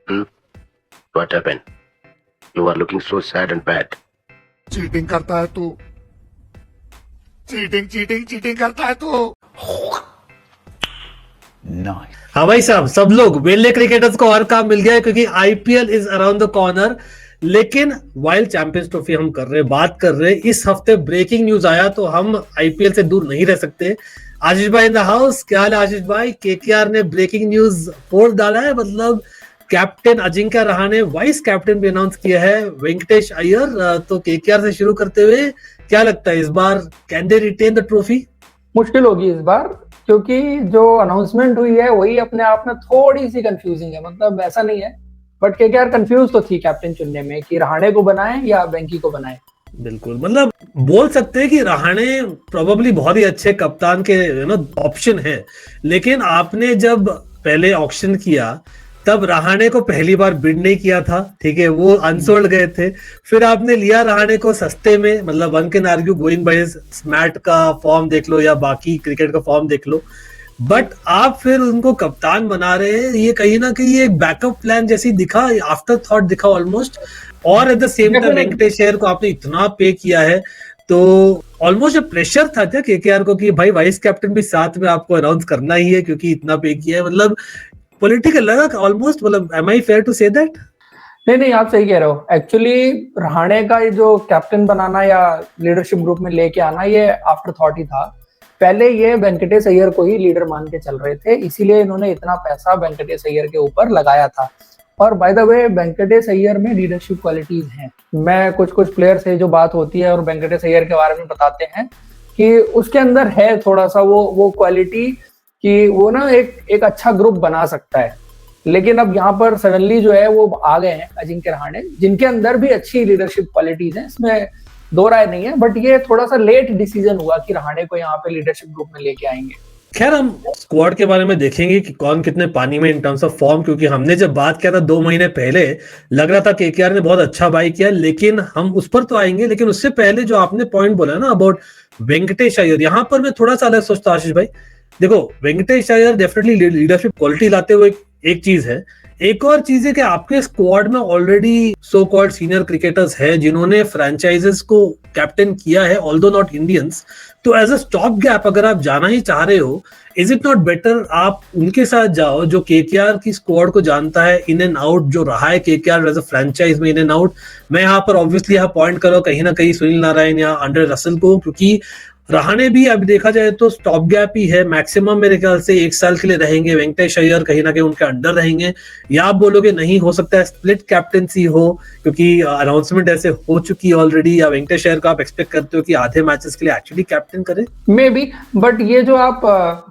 Hmm? What happened? You are looking so sad and bad. Cheating करता है तू, cheating cheating cheating करता है तू। हाँ भाई साहब, सब लोग वेले क्रिकेटर्स को और काम मिल गया है क्योंकि IPL is around the corner. लेकिन वाइल चैंपियंस ट्रॉफी हम कर रहे बात कर रहे, इस हफ्ते ब्रेकिंग न्यूज आया तो हम आईपीएल से दूर नहीं रह सकते। आशीष भाई इन द हाउस, क्या हाल है आशीष भाई? केकेआर ने ब्रेकिंग न्यूज पोल डाला है, मतलब captain Ajinkya Rahane vice captain भी अनाउंस किया है वेंकटेश अय्यर। तो केकेआर से शुरू करते हुए क्या लगता है इस बार can they retain the trophy? मुश्किल होगी इस बार, क्योंकि जो अनाउंसमेंट हुई है वही अपने आप में थोड़ी सी कंफ्यूजिंग है। मतलब ऐसा नहीं है, बट केकेआर कंफ्यूज तो थी कैप्टन चुनने में कि रहाणे को बनाए या वेंकी को बनाए। बिल्कुल, मतलब बोल सकते हैं कि रहाणे प्रोबेबली बहुत ही अच्छे कप्तान के ऑप्शन है। लेकिन आपने जब पहले ऑक्शन किया तब रहाणे को पहली बार बिड नहीं किया था, ठीक है, वो अनसोल्ड गए थे। फिर आपने लिया रहाणे को सस्ते में, मतलब one can argue going by SMAT का फॉर्म देख लो या बाकी क्रिकेट का फॉर्म देख लो, बट आप फिर उनको कप्तान बना रहे हैं। ये कहीं ना कहीं एक बैकअप प्लान जैसी दिखा, आफ्टर थॉट दिखा ऑलमोस्ट। और at the same time Venkatesh Iyer को आपने इतना पे किया है तो ऑलमोस्ट प्रेशर था क्या केकेआर को कि भाई वाइस कैप्टन भी साथ में आपको अनाउंस करना ही है क्योंकि इतना पे किया है? मतलब पॉलिटिकल लगा ऑलमोस्ट, मतलब am I fair to say that? नहीं, आप सही कह रहे हो। एक्चुअली रहाणे का ये जो कैप्टन बनाना या लीडरशिप ग्रुप में लेके आना, ये आफ्टर थॉट ही था। पहले ये वेंकटेश अय्यर को ही लीडर मान के चल रहे थे, इसीलिए इन्होंने इतना पैसा वेंकटेश अय्यर के ऊपर लगाया था। और by the way, Venkatesh Iyer में लीडरशिप क्वालिटीज हैं। मैं कुछ प्लेयर से जो बात होती है और वेंकटेश अय्यर के बारे में बताते हैं कि उसके अंदर है थोड़ा सा वो क्वालिटी कि वो ना एक अच्छा ग्रुप बना सकता है। लेकिन अब यहाँ पर सडनली जो है वो आ गए हैं अजिंक्य रहाणे, जिनके अंदर भी अच्छी लीडरशिप क्वालिटीज हैं, इसमें दो राय नहीं है। बट ये थोड़ा सा लेट डिसीजन हुआ कि रहाणे को यहाँ पे लीडरशिप ग्रुप में लेके आएंगे। खैर, हम स्क्वाड के बारे में देखेंगे कि कौन कितने पानी में इन टर्म्स ऑफ फॉर्म, क्योंकि हमने जब बात किया था 2 महीने पहले लग रहा था केकेआर ने बहुत अच्छा बाई किया, लेकिन हम उस पर तो आएंगे। लेकिन उससे पहले जो आपने पॉइंट बोला ना अबाउट वेंकटेश अय्यर, यहाँ पर मैं थोड़ा सा अलग सोचता हूँ आशीष भाई। देखो, Venkatesh Iyer definitely leadership quality लाते हुए एक चीज है, एक और चीज है कि आपके स्क्वाड में already so called senior cricketers हैं जिन्होंने फ्रेंचाइजेस को कैप्टन किया है, ऑल्दो नॉट इंडियंस। तो एज अ स्टॉप गैप अगर आप जाना ही चाह रहे हो, इज इट नॉट बेटर आप उनके साथ जाओ जो केकेआर की स्क्वाड को जानता है इन एंड आउट, जो रहा है केकेआर एज अ फ्रेंचाइज में इन एंड आउट। मैं यहाँ पर ऑब्वियसली यहाँ पॉइंट करो कहीं ना कहीं सुनील नारायण या आंद्रे रसल को, क्योंकि रहाणे भी अब देखा जाए तो स्टॉप गैप ही है, मैक्सिमम मेरे ख्याल से 1 साल के लिए रहेंगे। वेंकटेश अय्यर कहीं ना कहीं उनके अंडर रहेंगे। या आप बोलोगे नहीं, हो सकता है स्प्लिट कैप्टनसी हो क्योंकि अनाउंसमेंट ऐसे हो चुकी है ऑलरेडी, या वेंकटेश अय्यर को आप एक्सपेक्ट करते हो कि आधे मैचेस के लिए एक्चुअली कैप्टन करे? मे बी, बट ये जो आप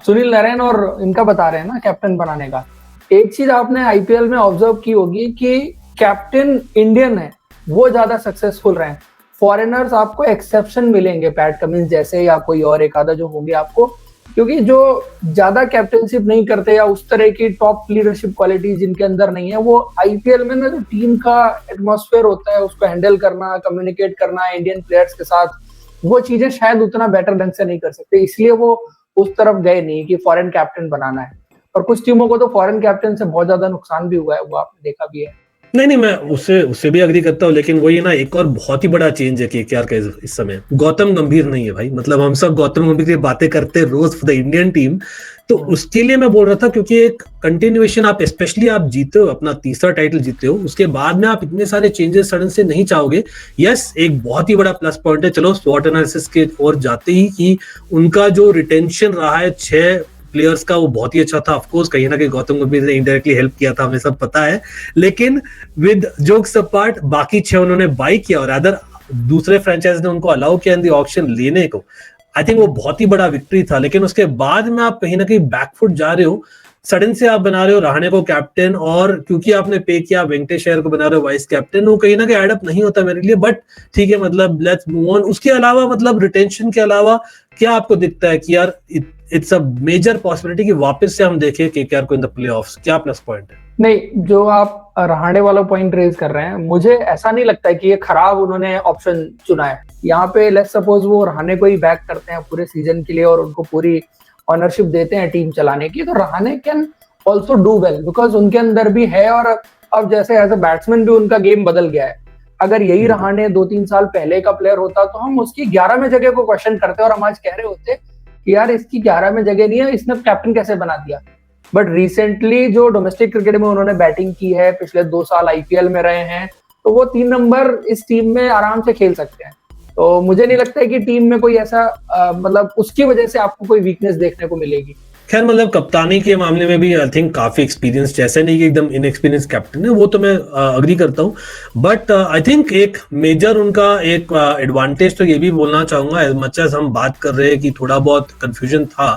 सुनील नारायण और इनका बता रहे हैं ना कैप्टन बनाने का, एक चीज आपने आईपीएल में ऑब्जर्व की होगी कि कैप्टन इंडियन है वो ज्यादा सक्सेसफुल रहे। फॉरेनर्स आपको एक्सेप्शन मिलेंगे, पैट कमिंस जैसे या कोई और एक आधा जो होंगे आपको, क्योंकि जो ज्यादा कैप्टनशिप नहीं करते या उस तरह की टॉप लीडरशिप क्वालिटी जिनके अंदर नहीं है, वो आईपीएल में ना जो टीम का एटमॉस्फेयर होता है उसको हैंडल करना, कम्युनिकेट करना इंडियन प्लेयर्स के साथ, वो चीजें शायद उतना बेटर ढंग से नहीं कर सकते। इसलिए वो उस तरफ गए नहीं कि फॉरेन कैप्टन बनाना है। और कुछ टीमों को तो फॉरेन कैप्टन से बहुत ज्यादा नुकसान भी हुआ है, वो आपने देखा भी है। नहीं, मैं उससे भी अग्री करता हूँ, लेकिन वही ना एक और बहुत ही बड़ा चेंज है केकेआर का इस समय, गौतम गंभीर नहीं है भाई। मतलब हम सब गौतम गंभीर की बातें करते हैं रोज फॉर द इंडियन टीम, तो उसके लिए मैं बोल रहा था क्योंकि एक कंटिन्यूएशन, आप स्पेशली आप जीते हो, अपना तीसरा टाइटल जीते हो, उसके बाद में आप इतने सारे चेंजेस सडन से नहीं चाहोगे। यस, एक बहुत ही बड़ा प्लस पॉइंट है, चलो स्वॉट एनालिसिस के ओर जाते ही, कि उनका जो रिटेंशन रहा है 6 प्लेयर्स का वो बहुत ही अच्छा था। ऑफकोर्स कहीं ना कहीं गौतम गंभीर ने इनडायरेक्टली हेल्प किया था, हमें सब पता है। लेकिन विद जोक्स अपार्ट, बाकी 6 उन्होंने बाई किया और अदर दूसरे फ्रेंचाइज ने उनको अलाउ किया इन द ऑक्शन लेने को। आई थिंक वो बहुत ही बड़ा विक्ट्री था। लेकिन उसके बाद में आप कहीं ना कहीं बैकफुट जा रहे हो, सडन से आप बना रहे हो रहाणे को कैप्टन, और क्योंकि आपने पे किया वेंकटेश अय्यर को बना रहे हो वाइस कैप्टन, वो कहीं ना कहीं एड अप नहीं होता मेरे लिए। बट ठीक है, मतलब लेट्स मूव ऑन। उसके अलावा, मतलब रिटेंशन के अलावा क्या आपको दिखता है कि यार इट्स अ मेजर पॉसिबिलिटी कि वापस से हम देखें केकेआर को इन द प्लेऑफ्स? क्या प्लस पॉइंट है? नहीं, जो आप रहाणे वाला पॉइंट रेज कर रहे हैं, मुझे ऐसा नहीं लगता है कि ये खराब उन्होंने ऑप्शन चुना है। यहाँ पे लेट्स सपोज वो रहाणे को ही बैक करते हैं पूरे सीजन के लिए और उनको पूरी ऑनरशिप देते हैं टीम चलाने की, तो Rahane can also do well because उनके अंदर भी है और अब जैसे एज अ बैट्समैन भी उनका गेम बदल गया है। अगर यही रहाणे 2-3 साल पहले का प्लेयर होता तो हम उसकी 11वें जगह को क्वेश्चन करते और हम आज कह रहे होते कि यार इसकी 11वें जगह नहीं है, इसने कैप्टन कैसे बना दिया। बट रिसेंटली जो डोमेस्टिक क्रिकेट में उन्होंने बैटिंग की है, पिछले 2 साल आईपीएल में रहे हैं, तो वो 3 नंबर इस टीम में आराम से खेल सकते हैं। तो मुझे नहीं लगता है कि टीम में कोई ऐसा मतलब उसकी वजह से आपको कोई वीकनेस देखने को मिलेगी। खैर मतलब कप्तानी के मामले में भी आई थिंक काफी एक्सपीरियंस, जैसे नहीं कि एकदम इनएक्सपीरियंस कैप्टन है, वो तो मैं अग्री करता हूँ। बट आई थिंक एक मेजर उनका एक एडवांटेज तो ये भी बोलना चाहूंगा, एज मच एज हम बात कर रहे हैं कि थोड़ा बहुत कंफ्यूजन था,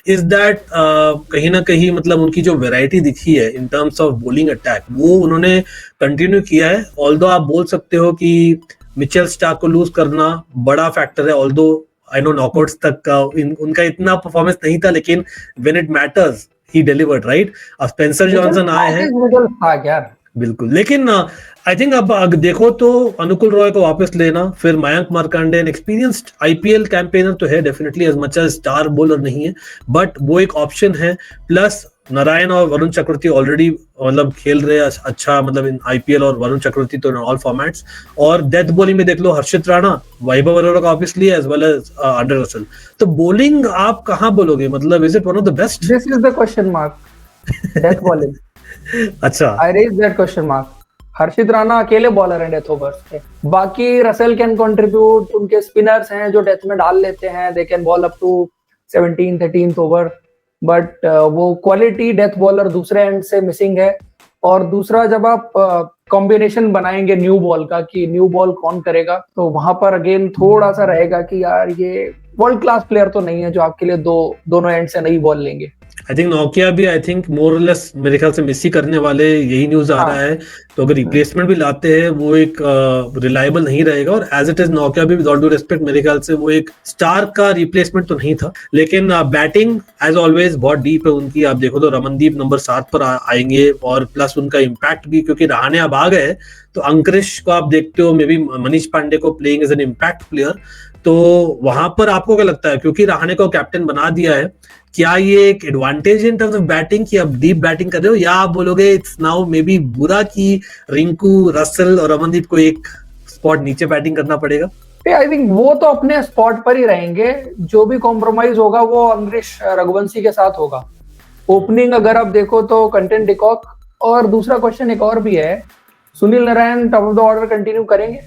इज दैट कहीं ना कहीं मतलब उनकी जो वेराइटी दिखी है in terms of bowling attack, वो उन्होंने कंटिन्यू किया है। ऑल्दो आप बोल सकते हो कि मिचेल स्टार्क को लूज करना बड़ा फैक्टर है, ऑल्दो आई नो नॉकआउट्स तक का उनका इतना परफॉर्मेंस नहीं था, लेकिन when it matters he delivered, right. अब स्पेंसर जॉनसन आए हैं बिल्कुल, लेकिन आई थिंक अब देखो तो अनुकुल रॉय को वापस लेना, फिर Mayank Markande experienced IPL campaigner तो है definitely, as much as star bowler नहीं है, बट वो एक ऑप्शन है। प्लस नारायण और वरुण चक्रवर्ती ऑलरेडी मतलब खेल रहे हैं अच्छा, मतलब इन आईपीएल, और वरुण चक्रवर्ती तो इन ऑल फॉर्मेट्स। और डेथ बॉलिंग में देख लो हर्षित राणा, वैभव अरोड़ा का obviously as well as Andre Russell. तो बॉलिंग आप कहां बोलोगे, मतलब is it one of the best? This is the question mark, death bowling. अच्छा, I raise that question mark. Harshit Rana अकेले बॉलर हैं डेथ ओवर्स के, बाकी रसेल कैन कंट्रीब्यूट, उनके स्पिनर्स हैं जो डेथ में डाल लेते हैं, दे can bowl up to 17-13 over, but वो क्वालिटी डेथ बॉलर दूसरे एंड से मिसिंग है। और दूसरा, जब आप कॉम्बिनेशन बनाएंगे न्यू बॉल का कि न्यू बॉल कौन करेगा, तो वहां पर अगेन थोड़ा सा रहेगा कि यार ये वर्ल्ड क्लास प्लेयर तो नहीं है जो आपके लिए दोनों एंड से नई बॉल लेंगे। आई थिंक नोकिया भी आई थिंक मोर और लेस मेरे ख्याल से मिस ही करने वाले, यही न्यूज आ रहा है। तो अगर रिप्लेसमेंट भी लाते हैं वो एक रिलायबल नहीं रहेगा, और एज इट इज नोकिया भी विद ऑल ड्यू रिस्पेक्ट मेरे ख्याल से वो एक स्टार का रिप्लेसमेंट तो नहीं था। लेकिन बैटिंग एज ऑलवेज बहुत डीप है उनकी, आप देखो तो रमनदीप नंबर 7 पर आएंगे, और प्लस उनका इम्पैक्ट भी, क्योंकि रहाणे अब आ गए तो अंकुरिश को आप देखते हो, मे बी मनीष पांडे को playing as an impact player. तो वहां पर आपको क्या लगता है, क्योंकि रहाणे को कैप्टन बना दिया है, क्या ये एक advantage in terms of batting कि आप डीप बैटिंग कर रहे हो, या आप बोलोगे इट्स नाउ मे बी बुरा कि रिंकू, रसेल और रमनदीप को एक स्पॉट नीचे बैटिंग करना पड़ेगा? आई थिंक वो तो अपने स्पॉट पर ही रहेंगे, जो भी कॉम्प्रोमाइज होगा वो अंकुरिश रघुवंशी के साथ होगा। ओपनिंग अगर आप देखो तो कंटेंट डिकॉक, और दूसरा क्वेश्चन एक और भी है, Sunil Narayan top of the order continue करेंगे?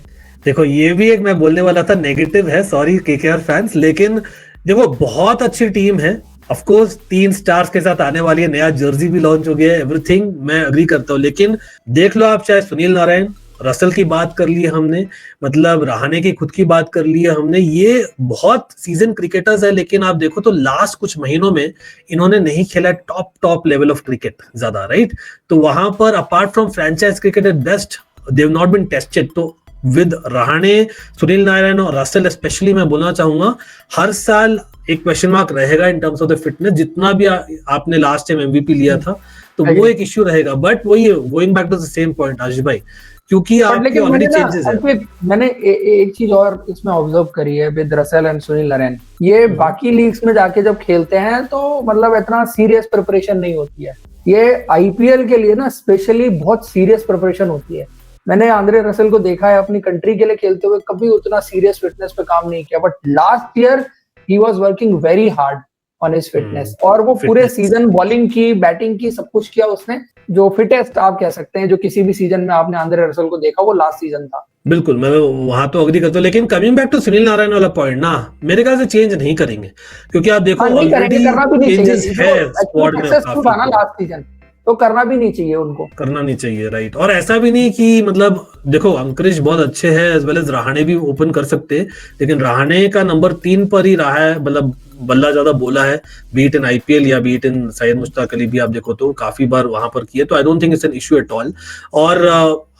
देखो ये भी एक मैं बोलने वाला था नेगेटिव है, सॉरी केकेआर फैंस, लेकिन देखो बहुत अच्छी टीम है, ऑफ कोर्स 3 स्टार्स के साथ आने वाली है, नया जर्सी भी लॉन्च हो गया है, एवरीथिंग मैं अग्री करता हूँ। लेकिन देख लो आप, चाहे सुनील नारायण, रसेल की बात कर ली हमने, मतलब रहाणे की खुद की बात कर ली है हमने, ये बहुत सीजन क्रिकेटर्स है, लेकिन आप देखो तो लास्ट कुछ महीनों में इन्होंने नहीं खेला टॉप लेवल ऑफ क्रिकेट ज्यादा, राइट। तो वहां पर apart from franchise cricket at best they have not been tested. तो विद रहाणे, सुनील नारायण और रसेल स्पेशली मैं बोलना चाहूंगा, हर साल एक क्वेश्चन मार्क रहेगा in terms of the fitness, जितना भी आपने लास्ट टाइम एमवीपी लिया था, तो वो एक इश्यू रहेगा। बट वही going back to the same point Ashish भाई, क्योंकि आपके ऑलरेडी चेंजेस है। मैंने एक चीज और इसमें ऑब्जर्व करी है with Russell and Sunil Narayan, ये बाकी लीग्स में जाके जब खेलते हैं तो मतलब इतना सीरियस प्रिपरेशन नहीं होती है, ये आईपीएल के लिए ना स्पेशली बहुत सीरियस प्रिपरेशन होती है। मैंने आंद्रे रसेल को देखा है अपनी कंट्री के लिए खेलते हुए, कभी उतना सीरियस फिटनेस पे काम नहीं किया, but last year he was working very hard on his fitness, और वो पूरे सीजन बॉलिंग की, बैटिंग की, सब कुछ किया उसने। जो फिटेस्ट आप कह सकते हैं जो किसी भी सीजन में आपने आंद्रे रसेल को देखा, वो लास्ट सीजन था। बिल्कुल, मैं वहां तो अग्री करता हूँ, लेकिन coming back to Sunil Narine वाला पॉइंट ना, मेरे ख्याल से चेंज नहीं करेंगे, क्योंकि आप देखो ऑलरेडी चेंजेस है स्क्वाड में, लास्ट सीजन तो करना भी नहीं चाहिए, उनको करना नहीं चाहिए, राइट। और ऐसा भी नहीं कि मतलब देखो अंकुरिश बहुत अच्छे हैं, एज वेल एज रहाणे भी ओपन कर सकते हैं, लेकिन रहाणे का नंबर 3 पर ही रहा है, मतलब बल्ला ज्यादा बोला है, बीट इन आईपीएल या बीट इन सैयद मुश्ताक अली भी आप देखो तो काफी बार वहां पर किए, तो I don't think it's an issue at all. और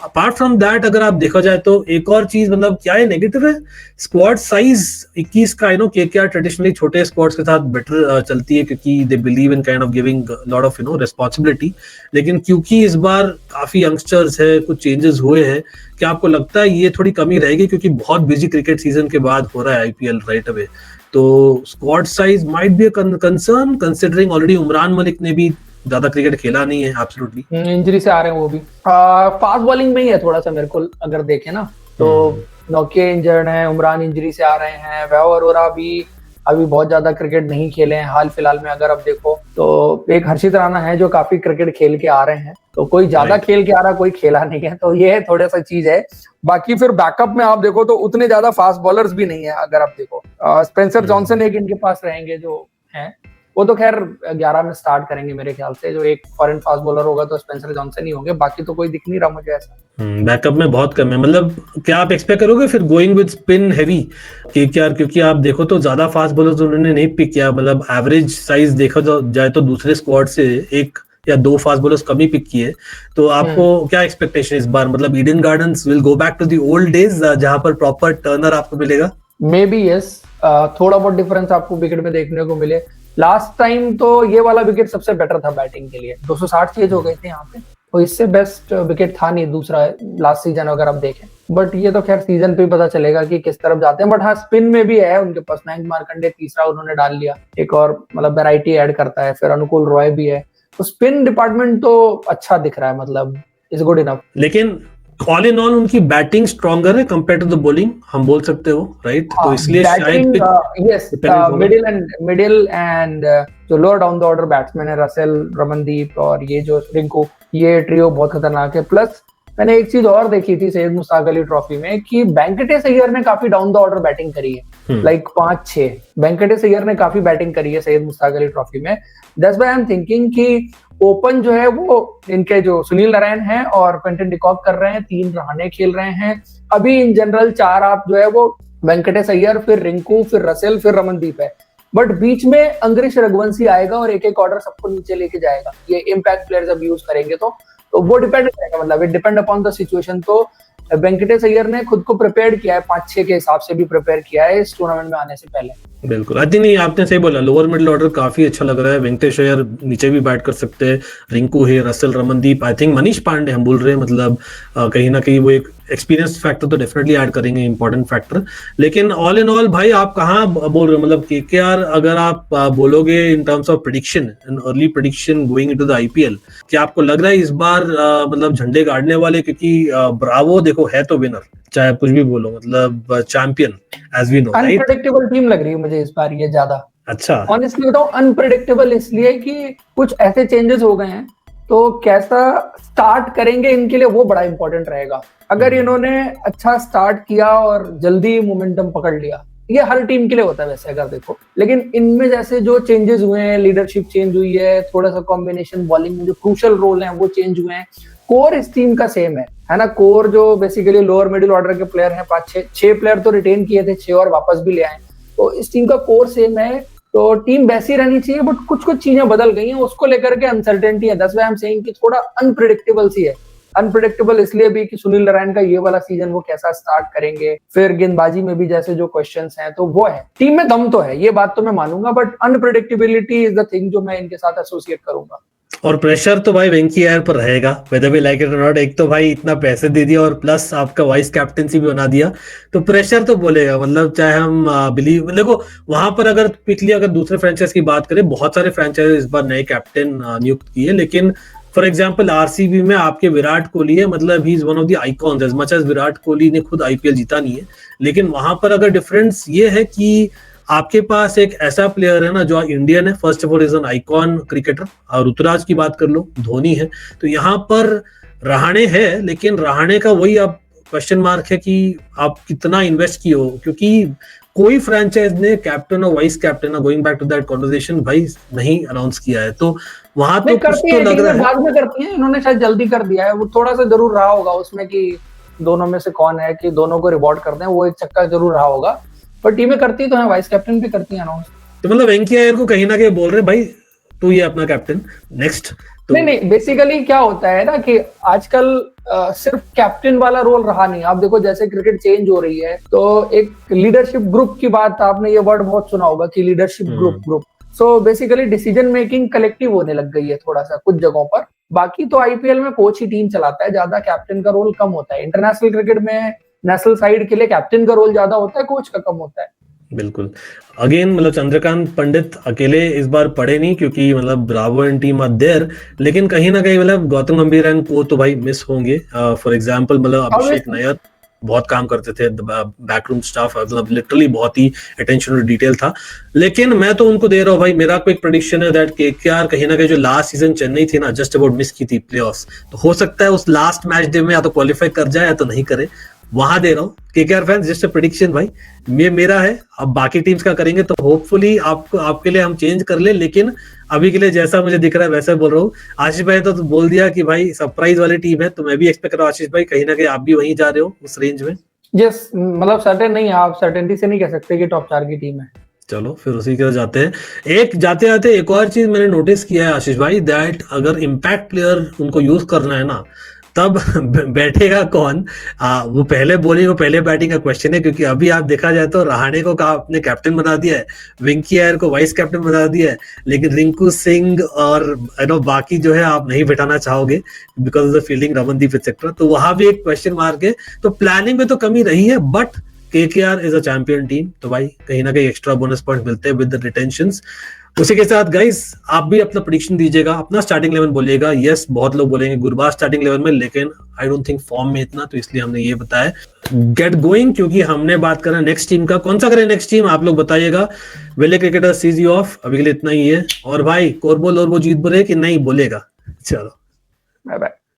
अपार्ट फ्रॉम दैट अगर आप देखा जाए तो एक और चीज, मतलब क्या है नेगेटिव है, स्क्वाड साइज 21 का। आई नो केकेआर ट्रेडिशनली छोटे स्क्वाड्स के साथ बेटर चलती है, क्योंकि they believe in kind of giving lot of responsibility, लेकिन क्योंकि इस बार काफी यंगस्टर्स है, कुछ चेंजेस हुए हैं, क्या आपको लगता है ये थोड़ी कमी रहेगी, क्योंकि बहुत बिजी क्रिकेट सीजन के बाद हो रहा है आईपीएल राइट अवे, तो squad size might be a concern, considering already Umran Malik ने भी ज्यादा क्रिकेट खेला नहीं है एब्सोल्युटली। इंजरी से आ रहे हैं वो भी। फास्ट बॉलिंग में ही है थोड़ा सा मेरे को अगर देखें ना तो नोकिया इंजर्ड है, उमरान इंजरी से आ रहे हैं, वैभव अरोरा भी अभी बहुत ज्यादा क्रिकेट नहीं खेले हैं हाल फिलहाल में। अगर अब देखो तो एक हर्षित राणा है जो काफी क्रिकेट खेल के आ रहे हैं, तो कोई ज्यादा खेल के आ रहा, कोई खेला नहीं है, तो ये थोड़ा सा चीज है। बाकी फिर बैकअप में आप देखो तो उतने ज्यादा फास्ट बॉलर्स भी नहीं है। अगर आप देखो स्पेंसर जॉनसन एक इनके पास रहेंगे जो हैं, वो तो खैर 11 में स्टार्ट करेंगे मेरे ख्याल से। जो एक फॉरेन फास्ट बॉलर होगा तो स्पेंसर जॉनसन ही होंगे, बाकी तो कोई दिख नहीं रहा मुझे ऐसा। बैकअप में बहुत कम है। मतलब क्या आप एक्सपेक्ट करोगे फिर going with spin heavy KKR? क्योंकि आप देखो तो ज्यादा फास्ट बॉलर्स उन्होंने नहीं पिक किया, मतलब एवरेज साइज देखा जाए तो दूसरे स्क्वाड से एक या दो फास्ट बॉलर्स कम ही पिक किए। तो आपको क्या एक्सपेक्टेशन इस बार? मतलब Eden Gardens will go back to the old days जहां पर प्रॉपर टर्नर आपको मिलेगा? मे बी यस, थोड़ा बहुत डिफरेंस आपको विकेट में देखने को मिले। लास्ट टाइम तो ये वाला विकेट सबसे बेटर था बैटिंग के लिए, 260 चेज हो गए थे यहाँ पे, तो इससे बेस्ट विकेट था नहीं दूसरा लास्ट सीजन अगर आप देखें। बट ये तो खैर सीजन पे ही पता चलेगा कि किस तरफ जाते हैं। बट हाँ, स्पिन में भी है उनके पास मयंक मार्कंडे, तीसरा उन्होंने डाल लिया, एक और मतलब वैरायटी ऐड करता है। फिर अनुकूल रॉय भी है, तो स्पिन डिपार्टमेंट तो अच्छा दिख रहा है, मतलब इज गुड इनफ। लेकिन ऑल इन ऑल उनकी बैटिंग स्ट्रॉन्गर है कंपेयर टू द बॉलिंग, हम बोल सकते हो राइट? तो इसलिए शायद यस, मिडिल एंड जो lower down the order batsman है, रसेल, रमनदीप और ये जो रिंकू, ये ट्रियो बहुत खतरनाक है। प्लस मैंने एक चीज और देखी थी सैयद मुश्ताक अली ट्रॉफी में कि वेंकटेश अय्यर ने काफी डाउन द ऑर्डर बैटिंग करी है, लाइक 5-6 वेंकटेश अय्यर ने काफी बैटिंग करी है सैयद मुश्ताक अली ट्रॉफी में। That's why I am thinking कि ओपन जो है वो इनके जो सुनील नारायण हैं और क्विंटन डिकॉक कर रहे हैं, 3 रहाणे खेल रहे हैं अभी। इन जनरल 4 आप जो है वो वेंकटेश अय्यर, फिर रिंकू, फिर रसेल, फिर रमनदीप है। बट बीच में अंग्रेश रघुवंशी आएगा और एक एक ऑर्डर सबको नीचे लेके जाएगा। ये इम्पैक्ट प्लेयर्स अब यूज करेंगे तो वो डिपेंड करेगा, मतलब it depend upon the situation. तो वेंकटेश अय्यर ने खुद को प्रिपेयर किया है, 5-6 के हिसाब से भी प्रिपेयर किया है इस टूर्नामेंट में आने से पहले। बिल्कुल, आई थिंक नहीं, आपने सही बोला, लोअर मिडिल ऑर्डर काफी अच्छा लग रहा है। वेंकटेश अय्यर नीचे भी बैट कर सकते हैं, रिंकू है, Russell, Ramandeep, I think Manish Pandey हम बोल रहे हैं, मतलब कहीं ना कहीं वो एक एक्सपीरियंस फैक्टर तो डेफिनेटली ऐड करेंगे, इंपॉर्टेंट फैक्टर। लेकिन ऑल इन ऑल भाई आप कहाँ बोल रहे हो? मतलब केकेआर अगर आप बोलोगे in terms of prediction, early prediction going into the IPL, क्या आपको लग रहा है इस बार मतलब झंडे गाड़ने वाले? क्योंकि ब्रावो देखो है तो विनर, चाहे आप कुछ भी बोलो, मतलब champion as we know, right? Unpredictable team लग रही है मुझे इस बार ये ज्यादा। अच्छा, ऑनेस्टली बताओ, अनप्रेडिक्टेबल इसलिए कि कुछ ऐसे चेंजेस हो गए हैं, तो कैसा स्टार्ट करेंगे इनके लिए वो बड़ा इंपॉर्टेंट रहेगा। अगर इन्होंने अच्छा स्टार्ट किया और जल्दी मोमेंटम पकड़ लिया, ये हर टीम के लिए होता है वैसे अगर देखो, लेकिन इनमें जैसे जो चेंजेस हुए हैं, लीडरशिप चेंज हुई है, थोड़ा सा कॉम्बिनेशन बॉलिंग में जो क्रूशियल रोल है वो चेंज हुए हैं, कोर इस टीम का सेम है ना। कोर जो बेसिकली लोअर मिडिल ऑर्डर के प्लेयर हैं, 5-6 प्लेयर तो रिटेन किए थे, 6 और वापस भी ले आए, तो इस टीम का कोर सेम है। तो टीम वैसी रहनी चाहिए, बट कुछ कुछ चीजें बदल गई हैं, उसको लेकर के अनसर्टेनिटी है। That's why I am saying कि थोड़ा अनप्रेडिक्टेबल सी है। अनप्रेडिक्टेबल इसलिए भी कि सुनील नारायण का ये वाला सीजन वो कैसा स्टार्ट करेंगे, फिर गेंदबाजी में भी जैसे जो क्वेश्चंस हैं, तो वो है। टीम में दम तो है, ये बात तो मैं मानूंगा, but unpredictability is the thing जो मैं इनके साथ एसोसिएट करूंगा। और प्रेशर तो भाई वेंकी अय्यर पर रहेगा, वेदर वी लाइक इट और नॉट। एक तो भाई इतना पैसे दे दिया और प्लस आपका वाइस कैप्टनसी भी बना दिया, तो प्रेशर तो बोलेगा। मतलब चाहे हम बिलीव, देखो वहां पर अगर पिछली अगर दूसरे फ्रेंचाइज की बात करें, बहुत सारे फ्रेंचाइज इस बार नए कैप्टन नियुक्त किए, लेकिन फॉर एग्जाम्पल आरसीबी में आपके विराट कोहली है, मतलब he is one of the icons, as much as Virat Kohli ने खुद आईपीएल जीता नहीं है, लेकिन वहां पर अगर डिफरेंस ये है कि आपके पास एक ऐसा प्लेयर है ना जो इंडियन है, first of all is an icon cricketer. और ऋतुराज की बात कर लो, धोनी है, तो यहाँ पर रहाणे है, लेकिन रहाणे का वही अब क्वेश्चन मार्क है कि आप कितना इन्वेस्ट किए हो, क्योंकि कोई फ्रेंचाइज ने कैप्टन और vice captain, going back to that conversation, भाई नहीं अनाउंस किया है। तो वहां तो कुछ तो लग रहा है बाद में करती है, इन्होंने शायद जल्दी कर दिया है, वो थोड़ा सा जरूर रहा होगा उसमें कि दोनों में से कौन है, कि दोनों को रिवॉर्ड करते हैं, वो एक चक्का जरूर रहा होगा। पर टीमें करती तो है, वाइस कैप्टन भी करती है अनाउंस। तो मतलब वेंकी अय्यर को कहीं ना कहीं बोल रहे भाई तू ये अपना कैप्टन नेक्स्ट। तो नहीं, बेसिकली क्या होता है ना कि आजकल सिर्फ कैप्टन वाला रोल रहा नहीं। आप देखो जैसे क्रिकेट चेंज हो रही है, तो एक लीडरशिप ग्रुप की बात, आपने ये वर्ड बहुत सुना होगा कि leadership group. So basically decision making collective होने लग गई है थोड़ा सा कुछ जगहों पर। बाकी तो आईपीएल में कोच ही टीम चलाता है, ज्यादा कैप्टन का रोल कम होता है। इंटरनेशनल क्रिकेट में नेशनल साइड के लिए कैप्टन का रोल ज्यादा होता है, कोच का कम होता है। बिल्कुल। अगेन मतलब चंद्रकांत पंडित अकेले इस बार पड़े नहीं, क्योंकि मतलब Bravo and team are there, लेकिन कहीं ना कहीं मतलब गौतम गंभीर एंड को तो भाई मिस होंगे। फॉर एग्जांपल मतलब अभिषेक नायर बहुत काम करते थे, बैकरूम स्टाफ मतलब लिटरली बहुत ही अटेंशन और डिटेल था, लेकिन मैं तो उनको दे रहा हूँ भाई। मेरा कोई प्रेडिक्शन है दैट केकेआर कहीं ना कहीं जो लास्ट सीजन चेन्नई थी ना, जस्ट अबाउट मिस की थी प्लेऑफ्स, तो हो सकता है उस लास्ट मैच डे में या तो क्वालिफाई कर जाए या तो नहीं करे, वहां दे रहा हूँ। KKR fans just a prediction भाई, ये मेरा है। अब बाकी टीम्स का करेंगे तो होपफुली आपको आपके लिए हम चेंज कर ले, लेकिन अभी के लिए जैसा मुझे दिख रहा है वैसा बोल रहा हूँ। आशीष भाई तो बोल दिया कि भाई सरप्राइज वाली टीम है, तो मैं भी एक्सपेक्ट कर रहा हूँ आशीष भाई कहीं ना कहीं आप भी वहीं जा रहे हो उस रेंज में। यस, मतलब सर्टेन नहीं, आप सर्टेनिटी से नहीं कह सकते कि टॉप 4 की टीम है। चलो फिर उसी के जाते हैं। एक जाते जाते एक और चीज मैंने नोटिस किया है आशीष भाई, दैट अगर इम्पैक्ट प्लेयर उनको यूज करना है ना, तब बैठेगा कौन? वो पहले बॉलिंग और पहले बैटिंग का क्वेश्चन है, क्योंकि अभी आप देखा जाए तो रहाणे को आपने कैप्टन बना दिया है, वेंकी अय्यर को वाइस कैप्टन बना दिया है, लेकिन रिंकू सिंह और बाकी जो है आप नहीं बिठाना चाहोगे because of the fielding, Ramandeep etcetera, तो वहां भी एक क्वेश्चन मार्क है। तो प्लानिंग में तो कमी रही है, but KKR is a champion team, तो भाई कहीं ना कहीं एक्स्ट्रा बोनस पॉइंट मिलते हैं विद द रिटेंशंस। उसी के साथ गाइस आप भी अपना प्रेडिक्शन दीजिएगा, अपना स्टार्टिंग 11 बोलिएगा। यस, बहुत लोग बोलेंगे गुरबाज स्टार्टिंग 11 में, लेकिन आई डोंट थिंक फॉर्म में इतना, तो इसलिए हमने ये बताया गेट गोइंग, क्योंकि हमने बात करा नेक्स्ट टीम का। कौन सा करें नेक्स्ट टीम आप लोग बताइएगा। वेले क्रिकेटर सीज यू ऑफ, अभी के लिए इतना ही है। और भाई कोरबो लोरबो जीत बोले कि नहीं बोलेगा? चलो बाय बाय।